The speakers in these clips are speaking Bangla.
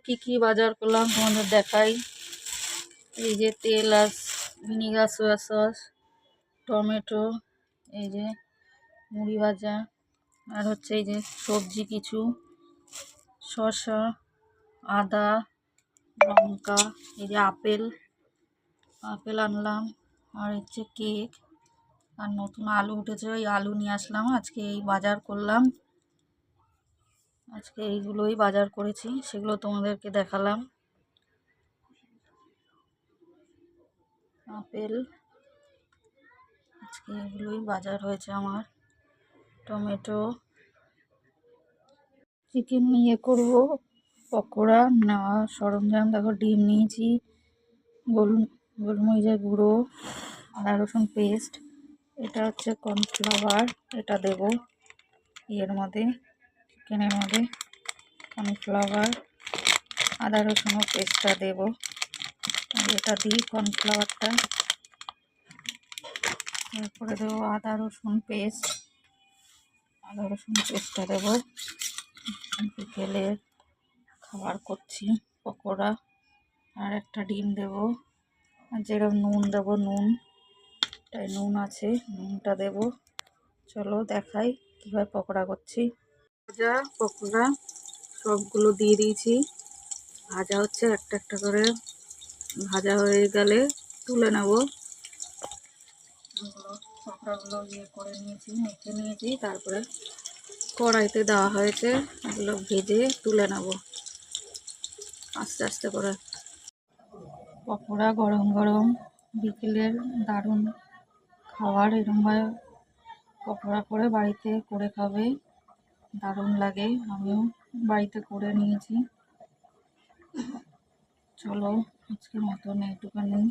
কি কি বাজার করলাম তোমাদের দেখাই। এই যে তেল আর ভিনিগার, সোয়া সস, টমেটো, এই যে মুড়ি ভাজা, আর হচ্ছে এই যে সবজি কিছু, শসা, আদা, লঙ্কা, এই যে আপেল আনলাম, আর হচ্ছে কেক, আর নতুন আলু উঠেছে, ওই আলু নিয়ে আসলাম। আজকে এই বাজার করলাম, আজকে এইগুলোই বাজার করেছি, সেগুলো তোমাদেরকে দেখালাম। আপেল, আজকে এগুলোই বাজার হয়েছে আমার। টমেটো, চিকেন নিয়ে করব পকোড়া, নেওয়া সরঞ্জাম দেখো, ডিম নিয়েছি, গোলমরিচের গুঁড়ো, আদা রসুন পেস্ট, এটা হচ্ছে কর্নফ্লাওয়ার, এটা দেব ইয়ের মধ্যে, চিকেনের মধ্যে। কর্নফ্লাওয়ার, আদা রসুন পেস্টটা দেব, এটা দিই কর্নফ্লাওয়ারটা। তারপরে দেবো আদা রসুন পেস্টটা দেবো। বিকেলে খাবার করছি পকোড়া, আর একটা ডিম দেবো, আর যেরকম নুন দেবো, তাই নুন আছে, নুনটা দেবো। চলো দেখাই কীভাবে পকোড়া করছি। ভাজা পকোড়া সবগুলো দিয়ে দিয়েছি, ভাজা হচ্ছে একটা একটা করে। ভাজা হয়ে গেলে তুলে নেব। পকোড়াগুলো ইয়ে করে নিয়েছি, মেখে নিয়েছি, তারপরে কড়াইতে দেওয়া হয়েছে, এগুলো ভেজে তুলে নেব আস্তে আস্তে করে। পকোড়া গরম গরম বিকেলের দারুণ খাবার, এরকমভাবে পকোড়া করে বাড়িতে করে খাবে, দারুণ লাগে। আমিও বাড়িতে করে নিয়েছি। চলো আজকের মতন এইটুখানি।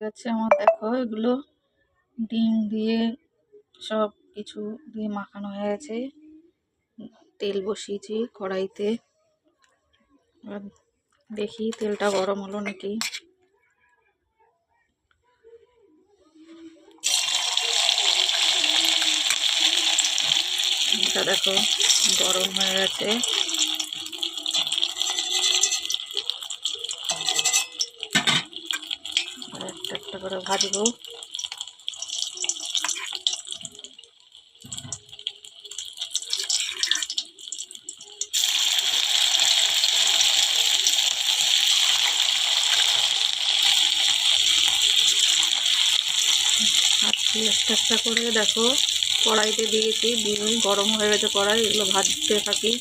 আছে আমার, দেখো এগুলো ডিম দিয়ে সব কিছু দিয়ে মাখানো হয়ে গেছে। তেল বসিয়েছি কড়াইতে, এবার দেখি তেলটা গরম হলো নাকি। এটা দেখো গরম হয়ে গেছে। একটা একটা করে ভাজবো। একটা একটা করে দেখো কড়াইতে দিয়েছি, দিয়ে গরম হয়ে গেছে কড়াই, এগুলো ভাজতে থাকি।